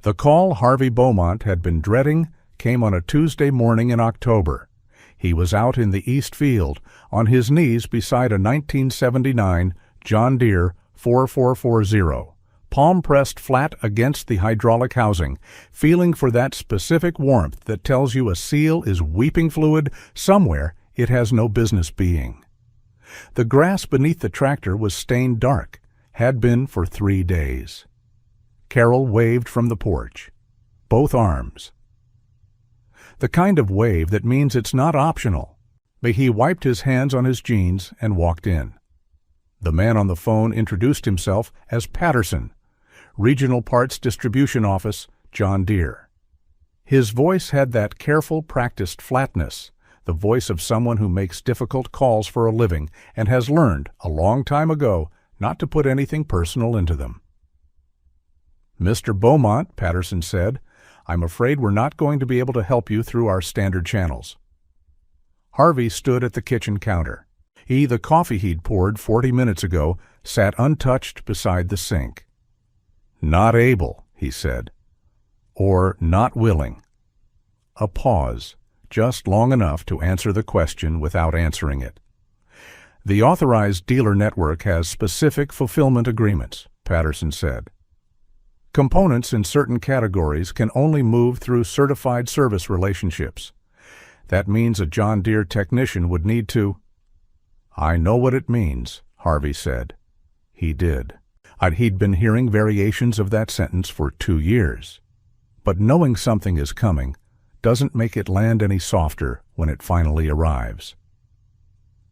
The call Harvey Beaumont had been dreading came on a Tuesday morning in October. He was out in the East Field, on his knees beside a 1979 John Deere 4440, palm pressed flat against the hydraulic housing, feeling for that specific warmth that tells you a seal is weeping fluid somewhere it has no business being. The grass beneath the tractor was stained dark, had been for 3 days. Carol waved from the porch, both arms. The kind of wave that means it's not optional. He wiped his hands on his jeans and walked in. The man on the phone introduced himself as Patterson, Regional Parts Distribution Office, John Deere. His voice had that careful, practiced flatness, the voice of someone who makes difficult calls for a living and has learned, a long time ago, not to put anything personal into them. "Mr. Beaumont," Patterson said, "I'm afraid we're not going to be able to help you through our standard channels." Harvey stood at the kitchen counter. The coffee he'd poured 40 minutes ago sat untouched beside the sink. "Not able," he said. Or not willing. A pause, just long enough to answer the question without answering it. "The authorized dealer network has specific fulfillment agreements," Patterson said. "Components in certain categories can only move through certified service relationships. That means a John Deere technician would need to—" "I know what it means," Harvey said. He did. He'd been hearing variations of that sentence for 2 years. But knowing something is coming doesn't make it land any softer when it finally arrives.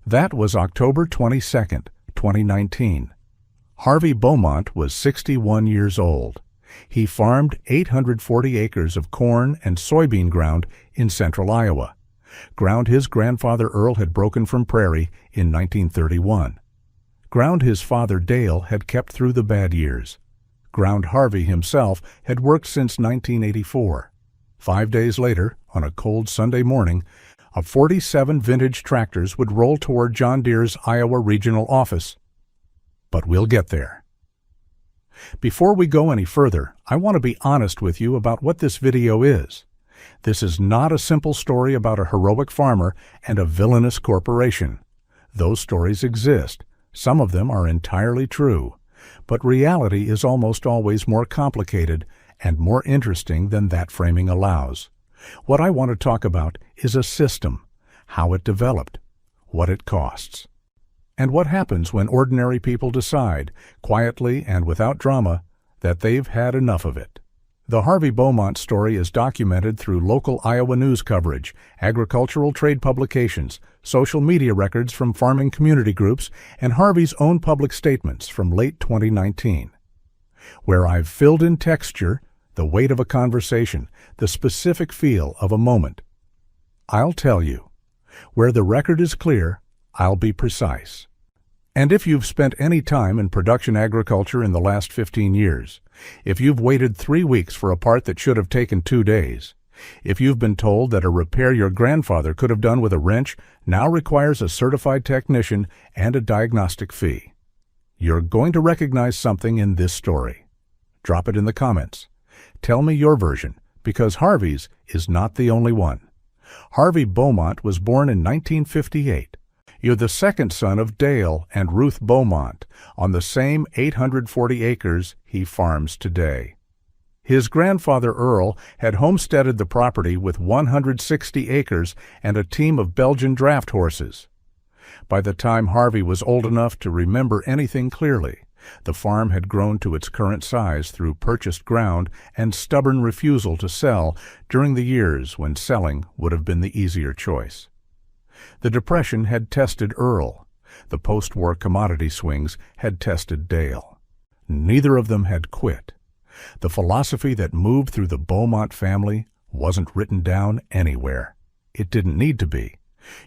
That was October 22nd, 2019. Harvey Beaumont was 61 years old. He farmed 840 acres of corn and soybean ground in central Iowa, ground his grandfather Earl had broken from prairie in 1931, ground his father Dale had kept through the bad years, ground Harvey himself had worked since 1984. 5 days later, on a cold Sunday morning, 47 vintage tractors would roll toward John Deere's Iowa regional office. But we'll get there. Before we go any further, I want to be honest with you about what this video is. This is not a simple story about a heroic farmer and a villainous corporation. Those stories exist. Some of them are entirely true. But reality is almost always more complicated and more interesting than that framing allows. What I want to talk about is a system, how it developed, what it costs, and what happens when ordinary people decide, quietly and without drama, that they've had enough of it. The Harvey Beaumont story is documented through local Iowa news coverage, agricultural trade publications, social media records from farming community groups, and Harvey's own public statements from late 2019. Where I've filled in texture, the weight of a conversation, the specific feel of a moment, I'll tell you. Where the record is clear, I'll be precise. And if you've spent any time in production agriculture in the last 15 years, if you've waited 3 weeks for a part that should have taken 2 days, if you've been told that a repair your grandfather could have done with a wrench now requires a certified technician and a diagnostic fee, you're going to recognize something in this story. Drop it in the comments. Tell me your version, because Harvey's is not the only one. Harvey Beaumont was born in 1958. You're the second son of Dale and Ruth Beaumont on the same 840 acres he farms today. His grandfather Earl had homesteaded the property with 160 acres and a team of Belgian draft horses. By the time Harvey was old enough to remember anything clearly, the farm had grown to its current size through purchased ground and stubborn refusal to sell during the years when selling would have been the easier choice. The Depression had tested Earl. The post-war commodity swings had tested Dale. Neither of them had quit. The philosophy that moved through the Beaumont family wasn't written down anywhere. It didn't need to be.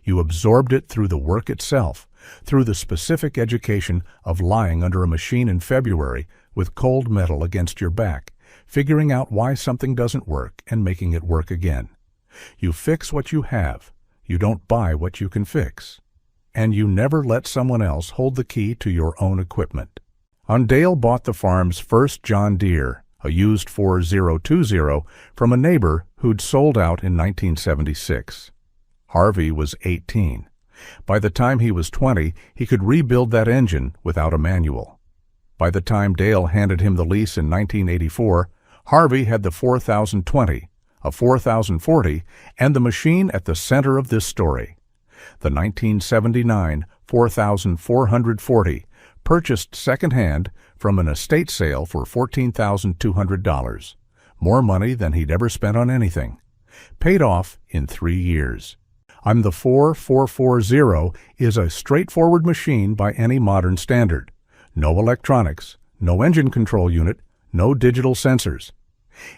You absorbed it through the work itself, through the specific education of lying under a machine in February with cold metal against your back, figuring out why something doesn't work and making it work again. You fix what you have. You don't buy what you can fix. And you never let someone else hold the key to your own equipment. Dale bought the farm's first John Deere, a used 4020 from a neighbor who'd sold out in 1976. Harvey was 18. By the time he was 20, he could rebuild that engine without a manual. By the time Dale handed him the lease in 1984, Harvey had the 4020, a 4040, and the machine at the center of this story. The 1979 4440, purchased second-hand from an estate sale for $14,200, more money than he'd ever spent on anything. Paid off in 3 years. The 4440 is a straightforward machine by any modern standard. No electronics, no engine control unit, no digital sensors.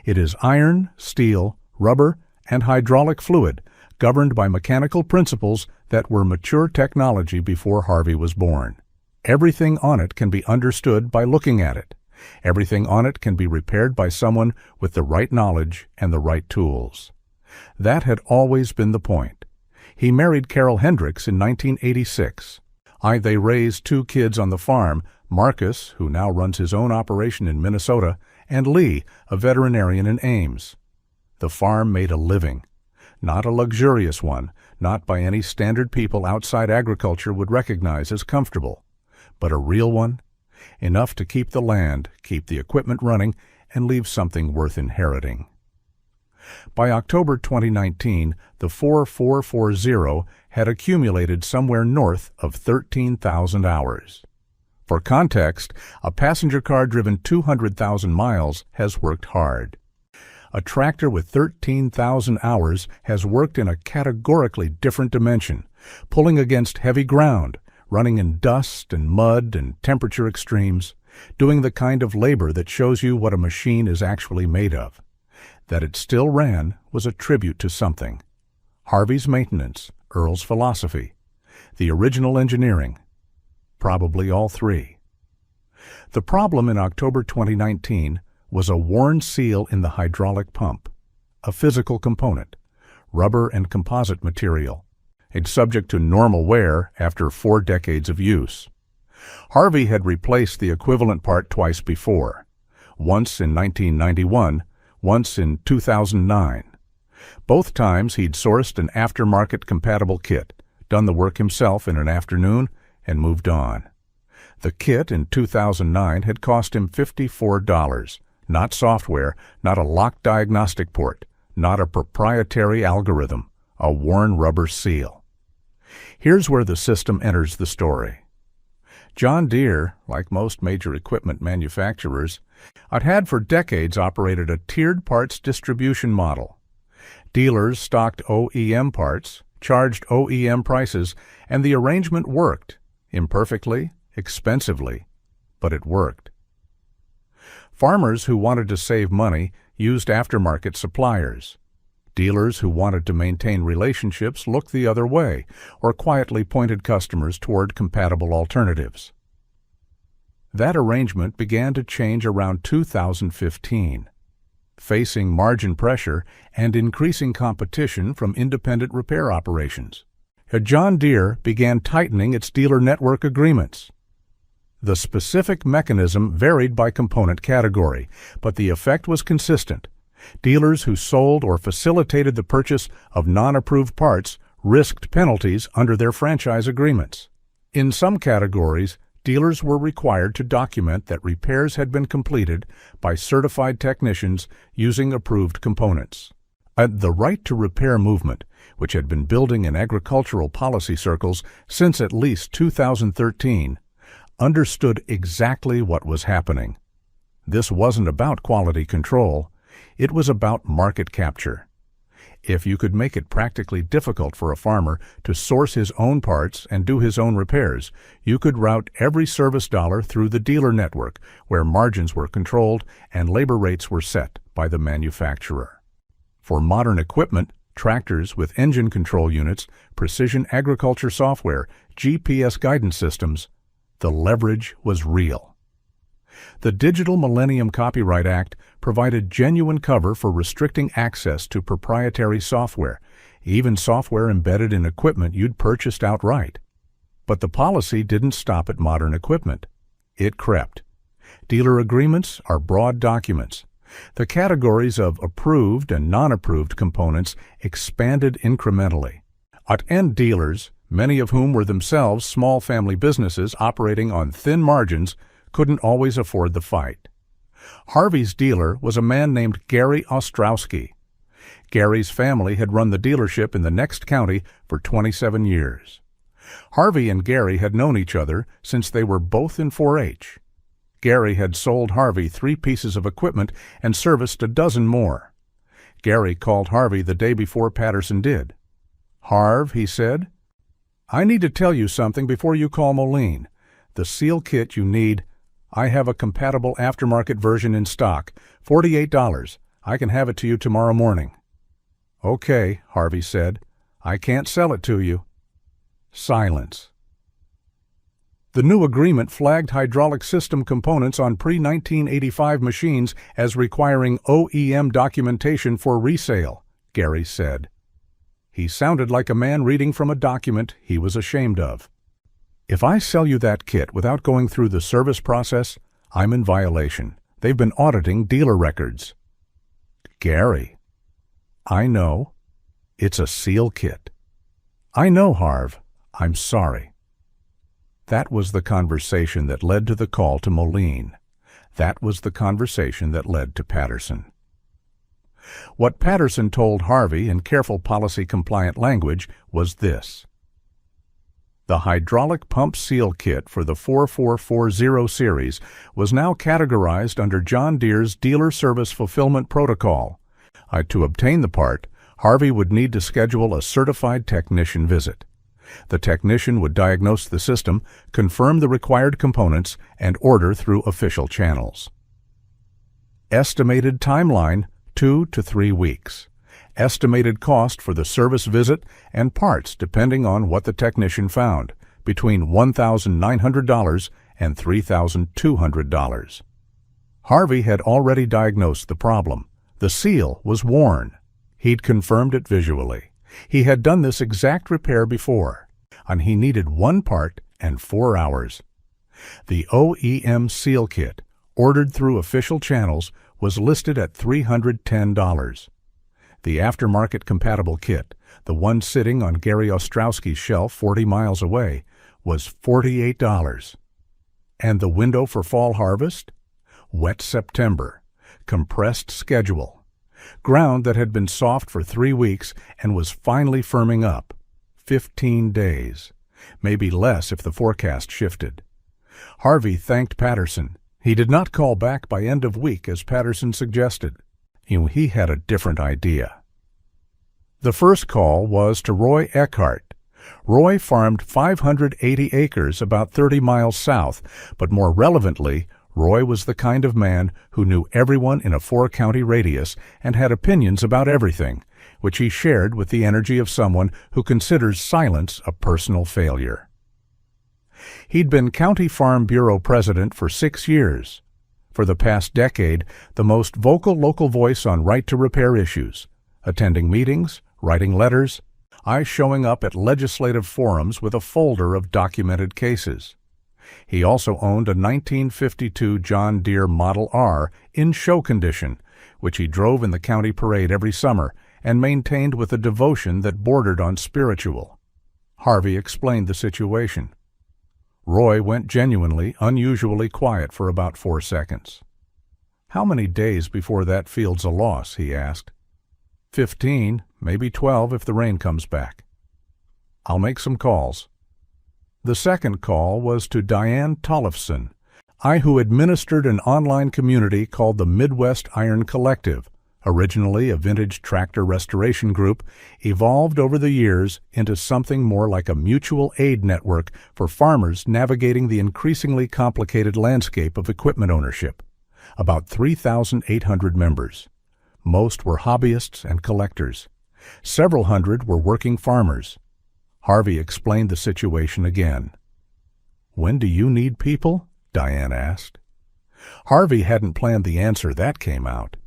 It is iron, steel, rubber, and hydraulic fluid, governed by mechanical principles that were mature technology before Harvey was born. Everything on it can be understood by looking at it. Everything on it can be repaired by someone with the right knowledge and the right tools. That had always been the point. He married Carol Hendricks in 1986. They raised 2 kids on the farm, Marcus, who now runs his own operation in Minnesota, and Lee, a veterinarian in Ames. The farm made a living. Not a luxurious one, not by any standard people outside agriculture would recognize as comfortable, but a real one, enough to keep the land, keep the equipment running, and leave something worth inheriting. By October 2019, the 4440 had accumulated somewhere north of 13,000 hours. For context, a passenger car driven 200,000 miles has worked hard. A tractor with 13,000 hours has worked in a categorically different dimension, pulling against heavy ground, running in dust and mud and temperature extremes, doing the kind of labor that shows you what a machine is actually made of. That it still ran was a tribute to something. Harvey's maintenance, Earl's philosophy, the original engineering, probably all three. The problem in October 2019 was a worn seal in the hydraulic pump, a physical component, rubber and composite material, and subject to normal wear after 4 decades of use. Harvey had replaced the equivalent part twice before, once in 1991, once in 2009. Both times he'd sourced an aftermarket compatible kit, done the work himself in an afternoon, and moved on. The kit in 2009 had cost him $54, not software, not a locked diagnostic port, not a proprietary algorithm, a worn rubber seal. Here's where the system enters the story. John Deere, like most major equipment manufacturers, had for decades operated a tiered parts distribution model. Dealers stocked OEM parts, charged OEM prices, and the arrangement worked, imperfectly, expensively, but it worked. Farmers who wanted to save money used aftermarket suppliers. Dealers who wanted to maintain relationships looked the other way or quietly pointed customers toward compatible alternatives. That arrangement began to change around 2015, facing margin pressure and increasing competition from independent repair operations. John Deere began tightening its dealer network agreements. The specific mechanism varied by component category, but the effect was consistent. Dealers who sold or facilitated the purchase of non-approved parts risked penalties under their franchise agreements. In some categories, dealers were required to document that repairs had been completed by certified technicians using approved components. The right to repair movement, which had been building in agricultural policy circles since at least 2013, understood exactly what was happening. This wasn't about quality control. It was about market capture. If you could make it practically difficult for a farmer to source his own parts and do his own repairs, you could route every service dollar through the dealer network where margins were controlled and labor rates were set by the manufacturer. For modern equipment, tractors with engine control units, precision agriculture software, GPS guidance systems, the leverage was real. The Digital Millennium Copyright Act provided genuine cover for restricting access to proprietary software, even software embedded in equipment you'd purchased outright. But the policy didn't stop at modern equipment. It crept. Dealer agreements are broad documents. The categories of approved and non-approved components expanded incrementally. At-end dealers, many of whom were themselves small family businesses operating on thin margins, couldn't always afford the fight. Harvey's dealer was a man named Gary Ostrowski. Gary's family had run the dealership in the next county for 27 years. Harvey and Gary had known each other since they were both in 4-H. Gary had sold Harvey 3 pieces of equipment and serviced a dozen more. Gary called Harvey the day before Patterson did. "Harv," he said, "I need to tell you something before you call Moline. The seal kit you need, I have a compatible aftermarket version in stock, $48. I can have it to you tomorrow morning." "Okay," Harvey said. "I can't sell it to you." Silence. The new agreement flagged hydraulic system components on pre-1985 machines as requiring OEM documentation for resale, Gary said. He sounded like a man reading from a document he was ashamed of. "If I sell you that kit without going through the service process, I'm in violation. They've been auditing dealer records." "Gary." "I know. It's a seal kit." "I know, Harv. I'm sorry." That was the conversation that led to the call to Moline. That was the conversation that led to Patterson. What Patterson told Harvey in careful policy-compliant language was this: the hydraulic pump seal kit for the 4440 series was now categorized under John Deere's Dealer Service Fulfillment Protocol. To obtain the part, Harvey would need to schedule a certified technician visit. The technician would diagnose the system, confirm the required components, and order through official channels. Estimated timeline, 2 to 3 weeks. Estimated cost for the service visit and parts depending on what the technician found, between $1,900 and $3,200. Harvey had already diagnosed the problem. The seal was worn. He'd confirmed it visually. He had done this exact repair before, and he needed 1 part and 4 hours. The OEM seal kit, ordered through official channels, was listed at $310. The aftermarket compatible kit, the one sitting on Gary Ostrowski's shelf 40 miles away, was $48. And the window for fall harvest? Wet September. Compressed schedule. Ground that had been soft for 3 weeks and was finally firming up. 15 days. Maybe less if the forecast shifted. Harvey thanked Patterson. He did not call back by end of week as Patterson suggested. He had a different idea. The first call was to Roy Eckhart. Roy farmed 580 acres about 30 miles south, but more relevantly, Roy was the kind of man who knew everyone in a 4-county radius and had opinions about everything, which he shared with the energy of someone who considers silence a personal failure. He'd been County Farm Bureau president for 6 years. For the past decade, the most vocal local voice on right-to-repair issues, attending meetings, writing letters, showing up at legislative forums with a folder of documented cases. He also owned a 1952 John Deere Model R in show condition, which he drove in the county parade every summer and maintained with a devotion that bordered on spiritual. Harvey explained the situation. Roy went genuinely, unusually quiet for about 4 seconds. "How many days before that field's a loss?" he asked. 15, maybe 12 if the rain comes back." "I'll make some calls." The second call was to Diane Tollefson, who administered an online community called the Midwest Iron Collective, originally a vintage tractor restoration group, evolved over the years into something more like a mutual aid network for farmers navigating the increasingly complicated landscape of equipment ownership. About 3,800 members. Most were hobbyists and collectors. Several hundred were working farmers. Harvey explained the situation again. "When do you need people?" Diane asked. Harvey hadn't planned the answer that came out.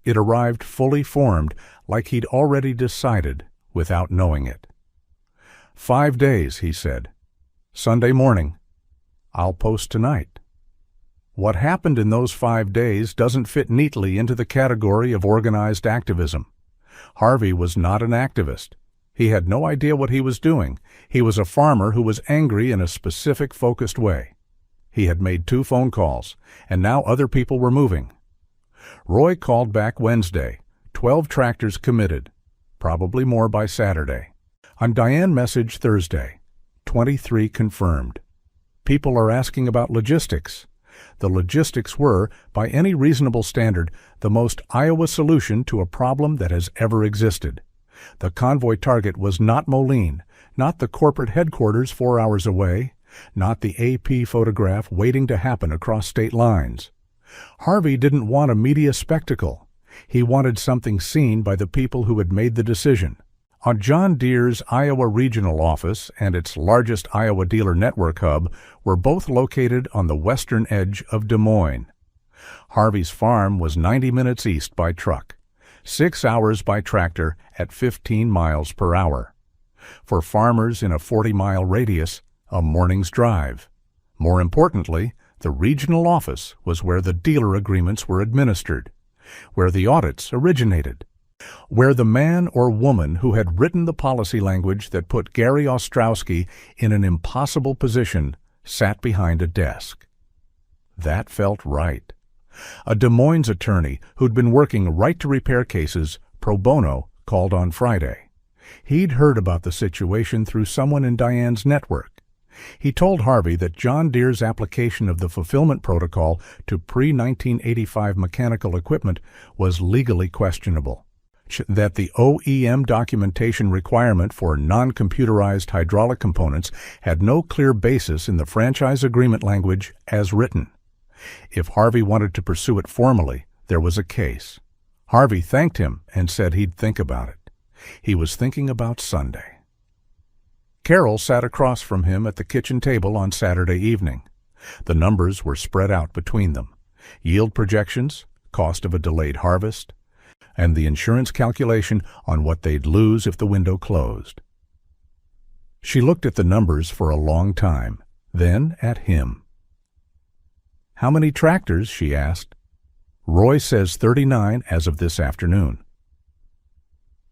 It arrived fully formed, like he'd already decided, without knowing it. 5 days, he said. "Sunday morning. I'll post tonight." What happened in those 5 days doesn't fit neatly into the category of organized activism. Harvey was not an activist. He had no idea what he was doing. He was a farmer who was angry in a specific, focused way. He had made 2 phone calls, and now other people were moving. Roy called back Wednesday. 12 tractors committed, probably more by Saturday. On Diane message Thursday, 23 confirmed. People are asking about logistics. The logistics were, by any reasonable standard, the most Iowa solution to a problem that has ever existed. The convoy target was not Moline, not the corporate headquarters 4 hours away, not the AP photograph waiting to happen across state lines. Harvey didn't want a media spectacle. He wanted something seen by the people who had made the decision. On John Deere's Iowa regional office and its largest Iowa dealer network hub were both located on the western edge of Des Moines. Harvey's farm was 90 minutes east by truck, 6 hours by tractor at 15 miles per hour. For farmers in a 40-mile radius, a morning's drive. More importantly, the regional office was where the dealer agreements were administered, where the audits originated, where the man or woman who had written the policy language that put Gary Ostrowski in an impossible position sat behind a desk. That felt right. A Des Moines attorney who'd been working right to repair cases pro bono called on Friday. He'd heard about the situation through someone in Diane's network. He told Harvey that John Deere's application of the fulfillment protocol to pre-1985 mechanical equipment was legally questionable, that the OEM documentation requirement for non-computerized hydraulic components had no clear basis in the franchise agreement language as written. If Harvey wanted to pursue it formally, there was a case. Harvey thanked him and said he'd think about it. He was thinking about Sunday. Carol sat across from him at the kitchen table on Saturday evening. The numbers were spread out between them. Yield projections, cost of a delayed harvest, and the insurance calculation on what they'd lose if the window closed. She looked at the numbers for a long time, then at him. "How many tractors?" she asked. "Roy says 39 as of this afternoon."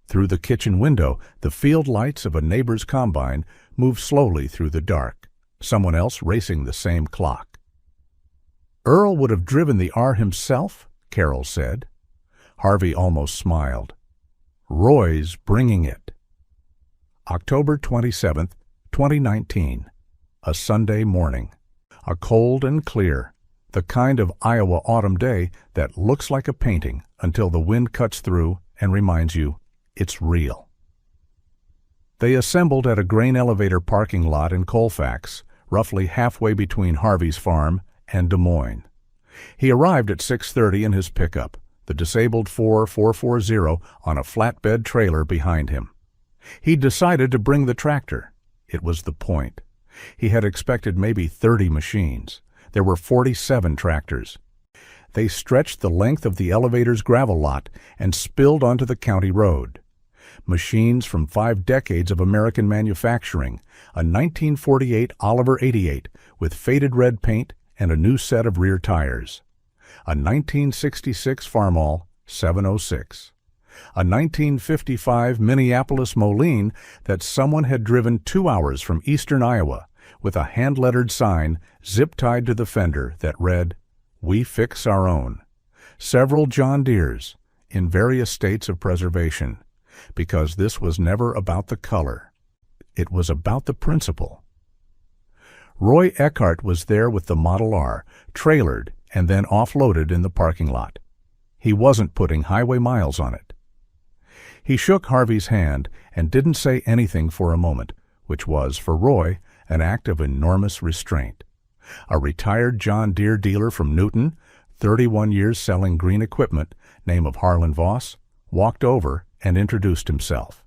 Through the kitchen window, the field lights of a neighbor's combine moved slowly through the dark, someone else racing the same clock. "Earl would have driven the R himself," Carol said. Harvey almost smiled. "Roy's bringing it." October 27th, 2019, a Sunday morning. A cold and clear, the kind of Iowa autumn day that looks like a painting until the wind cuts through and reminds you it's real. They assembled at a grain elevator parking lot in Colfax, roughly halfway between Harvey's farm and Des Moines. He arrived at 6:30 in his pickup, the disabled 4440 on a flatbed trailer behind him. He'd decided to bring the tractor. It was the point. He had expected maybe 30 machines. There were 47 tractors. They stretched the length of the elevator's gravel lot and spilled onto the county road. Machines from 5 decades of American manufacturing, a 1948 Oliver 88 with faded red paint and a new set of rear tires, a 1966 Farmall 706, a 1955 Minneapolis Moline that someone had driven 2 hours from eastern Iowa with a hand-lettered sign zip-tied to the fender that read, "We fix our own." Several John Deeres in various states of preservation, because this was never about the color. It was about the principle. Roy Eckhart was there with the Model R, trailered and then offloaded in the parking lot. He wasn't putting highway miles on it. He shook Harvey's hand and didn't say anything for a moment, which was, for Roy, an act of enormous restraint. A retired John Deere dealer from Newton, 31 years selling green equipment, name of Harlan Voss, walked over and introduced himself.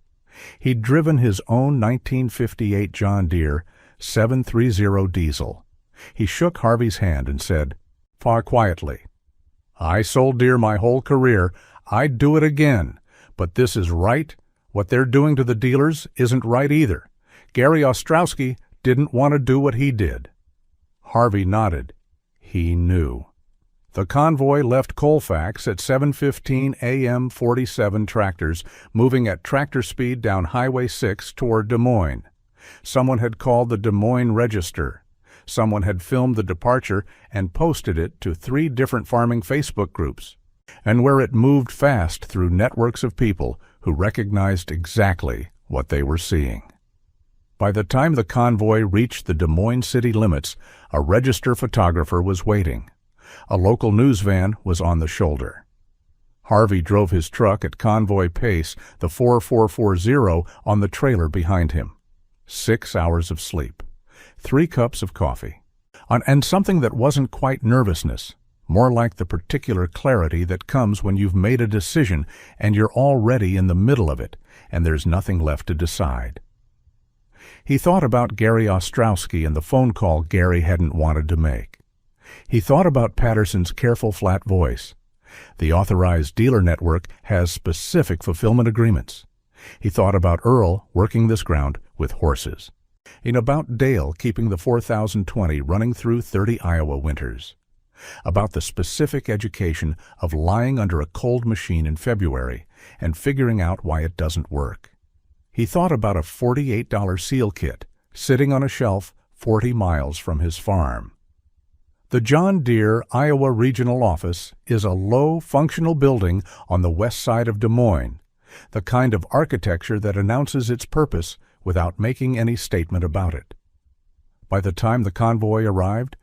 He'd driven his own 1958 John Deere 730 diesel. He shook Harvey's hand and said, far quietly, "I sold Deere my whole career. I'd do it again. But this is right. What they're doing to the dealers isn't right either. Gary Ostrowski didn't want to do what he did." Harvey nodded. He knew. The convoy left Colfax at 7:15 a.m. 47 tractors, moving at tractor speed down Highway 6 toward Des Moines. Someone had called the Des Moines Register. Someone had filmed the departure and posted it to 3 different farming Facebook groups, and where it moved fast through networks of people who recognized exactly what they were seeing. By the time the convoy reached the Des Moines city limits, a register photographer was waiting. A local news van was on the shoulder. Harvey drove his truck at convoy pace, the 4440, on the trailer behind him. 6 hours of sleep, 3 cups of coffee, and something that wasn't quite nervousness, more like the particular clarity that comes when you've made a decision and you're already in the middle of it, and there's nothing left to decide. He thought about Gary Ostrowski and the phone call Gary hadn't wanted to make. He thought about Patterson's careful, flat voice. The authorized dealer network has specific fulfillment agreements. He thought about Earl working this ground with horses, and about Dale keeping the 4020 running through 30 Iowa winters, about the specific education of lying under a cold machine in February and figuring out why it doesn't work. He thought about a $48 seal kit sitting on a shelf 40 miles from his farm. The John Deere Iowa Regional Office is a low, functional building on the west side of Des Moines, the kind of architecture that announces its purpose without making any statement about it. By the time the convoy arrived,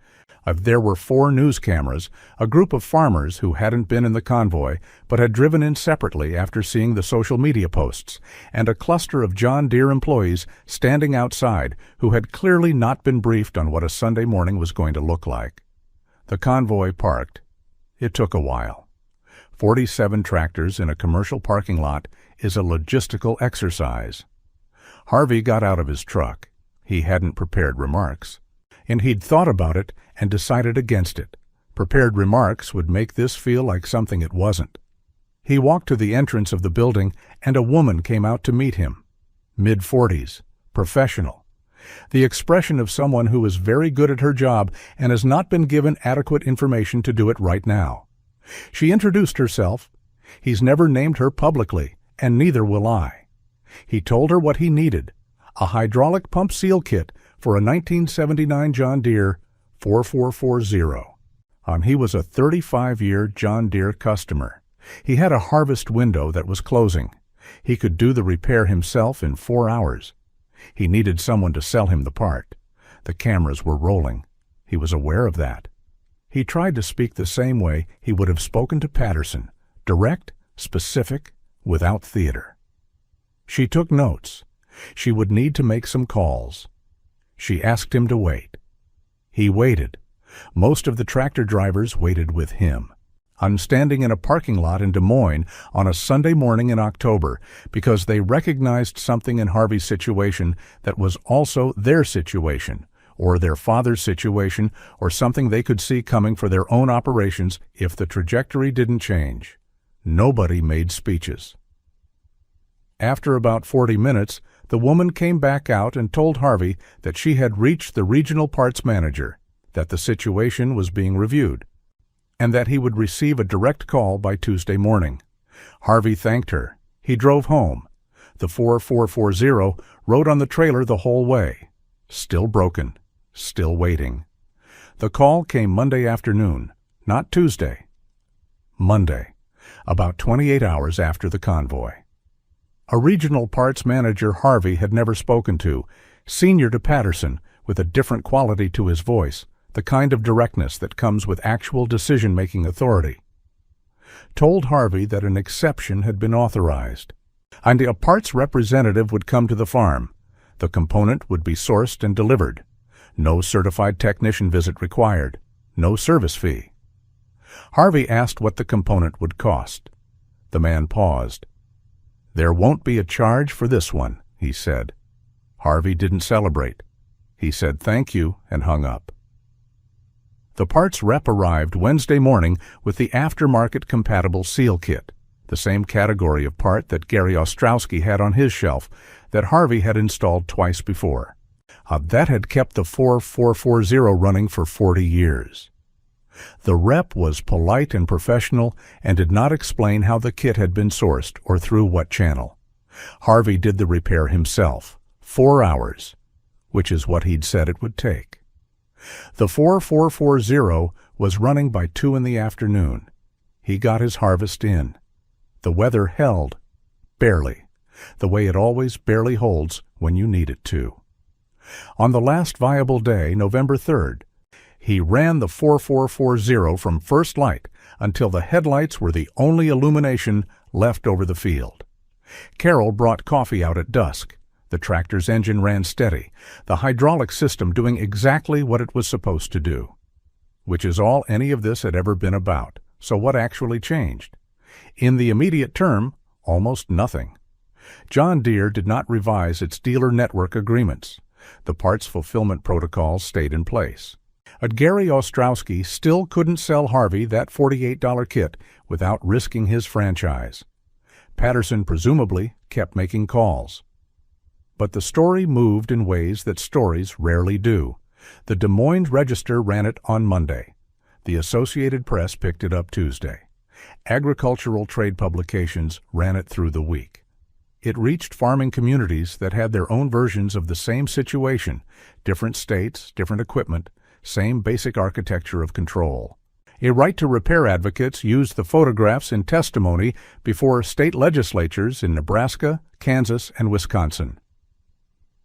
there were 4 news cameras, a group of farmers who hadn't been in the convoy but had driven in separately after seeing the social media posts, and a cluster of John Deere employees standing outside who had clearly not been briefed on what a Sunday morning was going to look like. The convoy parked. It took a while. 47 tractors in a commercial parking lot is a logistical exercise. Harvey got out of his truck. He hadn't prepared remarks, and he'd thought about it and decided against it. Prepared remarks would make this feel like something it wasn't. He walked to the entrance of the building, and a woman came out to meet him. Mid-40s, professional. The expression of someone who is very good at her job and has not been given adequate information to do it right now. She introduced herself. He's never named her publicly, and neither will I. He told her what he needed, a hydraulic pump seal kit for a 1979 John Deere 4440. He was a 35-year John Deere customer. He had a harvest window that was closing. He could do the repair himself in 4 hours. He needed someone to sell him the part. The cameras were rolling. He was aware of that. He tried to speak the same way he would have spoken to Patterson, direct, specific, without theater. She took notes. She would need to make some calls. She asked him to wait. He waited. Most of the tractor drivers waited with him. I'm standing in a parking lot in Des Moines on a Sunday morning in October because they recognized something in Harvey's situation that was also their situation, or their father's situation, or something they could see coming for their own operations if the trajectory didn't change. Nobody made speeches. After about 40 minutes, the woman came back out and told Harvey that she had reached the regional parts manager, that the situation was being reviewed, and that he would receive a direct call by Tuesday morning. Harvey thanked her. He drove home. The 4440 rode on the trailer the whole way. Still broken. Still waiting. The call came Monday afternoon, not Tuesday. Monday, about 28 hours after the convoy. A regional parts manager Harvey had never spoken to, senior to Patterson, with a different quality to his voice, the kind of directness that comes with actual decision-making authority, told Harvey that an exception had been authorized, and a parts representative would come to the farm. The component would be sourced and delivered. No certified technician visit required. No service fee. Harvey asked what the component would cost. The man paused. "There won't be a charge for this one," he said. Harvey didn't celebrate. He said thank you and hung up. The parts rep arrived Wednesday morning with the aftermarket compatible seal kit, the same category of part that Gary Ostrowski had on his shelf that Harvey had installed twice before. That had kept the 4440 running for 40 years. The rep was polite and professional and did not explain how the kit had been sourced or through what channel. Harvey did the repair himself, 4 hours, which is what he'd said it would take. The 4440 was running by 2 in the afternoon. He got his harvest in. The weather held, barely, the way it always barely holds when you need it to. On the last viable day, November 3rd, he ran the 4440 from first light until the headlights were the only illumination left over the field. Carol brought coffee out at dusk. The tractor's engine ran steady, the hydraulic system doing exactly what it was supposed to do. Which is all any of this had ever been about. So what actually changed? In the immediate term, almost nothing. John Deere did not revise its dealer network agreements. The parts fulfillment protocols stayed in place. Gary Ostrowski still couldn't sell Harvey that $48 kit without risking his franchise. Patterson presumably kept making calls. But the story moved in ways that stories rarely do. The Des Moines Register ran it on Monday. The Associated Press picked it up Tuesday. Agricultural trade publications ran it through the week. It reached farming communities that had their own versions of the same situation, different states, different equipment, same basic architecture of control. A right-to-repair advocates used the photographs in testimony before state legislatures in Nebraska, Kansas, and Wisconsin.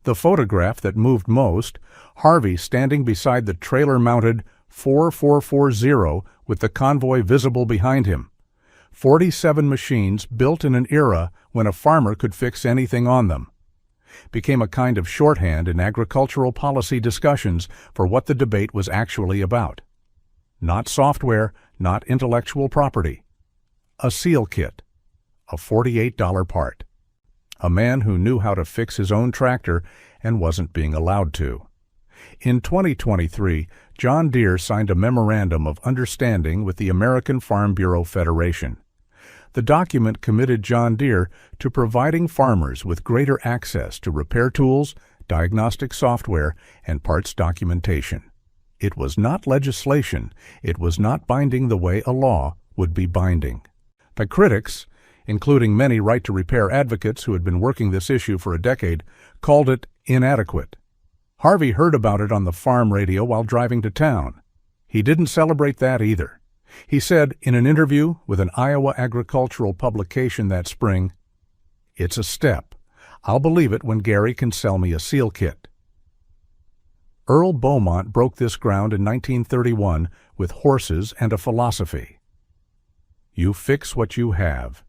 The photograph that moved most, Harvey standing beside the trailer-mounted 4440 with the convoy visible behind him. 47 machines built in an era when a farmer could fix anything on them. Became a kind of shorthand in agricultural policy discussions for what the debate was actually about. Not software, not intellectual property. A seal kit. A $48 part. A man who knew how to fix his own tractor and wasn't being allowed to. In 2023, John Deere signed a Memorandum of Understanding with the American Farm Bureau Federation. The document committed John Deere to providing farmers with greater access to repair tools, diagnostic software, and parts documentation. It was not legislation. It was not binding the way a law would be binding. The critics, including many right-to-repair advocates who had been working this issue for a decade, called it inadequate. Harvey heard about it on the farm radio while driving to town. He didn't celebrate that either. He said in an interview with an Iowa agricultural publication that spring, "It's a step. I'll believe it when Gary can sell me a seal kit." Earl Beaumont broke this ground in 1931 with horses and a philosophy. You fix what you have.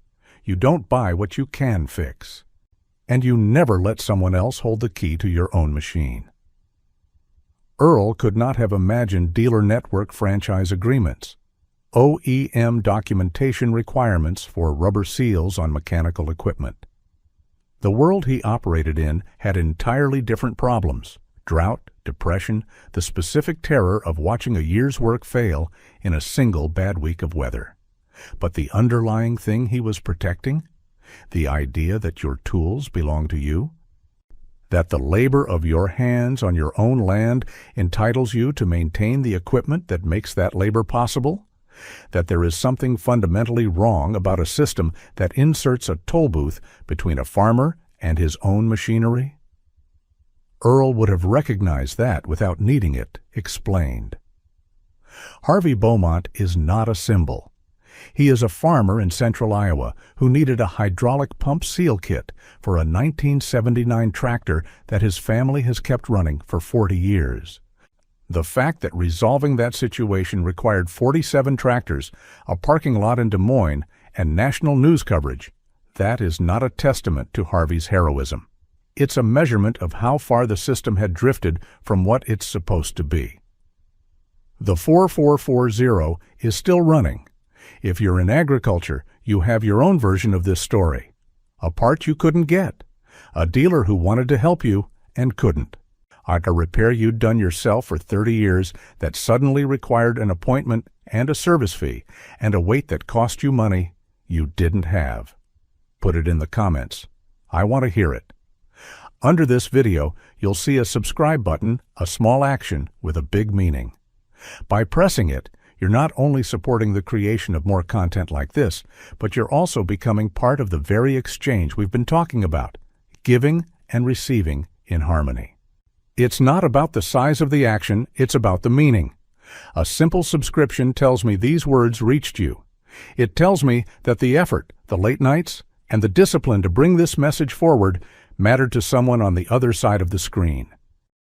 You don't buy what you can fix. And you never let someone else hold the key to your own machine. Earl could not have imagined dealer network franchise agreements, OEM documentation requirements for rubber seals on mechanical equipment. The world he operated in had entirely different problems: drought, depression, the specific terror of watching a year's work fail in a single bad week of weather. But the underlying thing he was protecting? The idea that your tools belong to you? That the labor of your hands on your own land entitles you to maintain the equipment that makes that labor possible? That there is something fundamentally wrong about a system that inserts a toll booth between a farmer and his own machinery? Earl would have recognized that without needing it explained. Harvey Beaumont is not a symbol. He is a farmer in central Iowa who needed a hydraulic pump seal kit for a 1979 tractor that his family has kept running for 40 years. The fact that resolving that situation required 47 tractors, a parking lot in Des Moines, and national news coverage, that is not a testament to Harvey's heroism. It's a measurement of how far the system had drifted from what it's supposed to be. The 4440 is still running. If you're in agriculture, you have your own version of this story. A part you couldn't get. A dealer who wanted to help you and couldn't. A repair you'd done yourself for 30 years that suddenly required an appointment and a service fee and a wait that cost you money you didn't have. Put it in the comments. I want to hear it. Under this video, you'll see a subscribe button, a small action with a big meaning. By pressing it, You're not only supporting the creation of more content like this, but you're also becoming part of the very exchange we've been talking about, giving and receiving in harmony. It's not about the size of the action, it's about the meaning. A simple subscription tells me these words reached you. It tells me that the effort, the late nights, and the discipline to bring this message forward mattered to someone on the other side of the screen.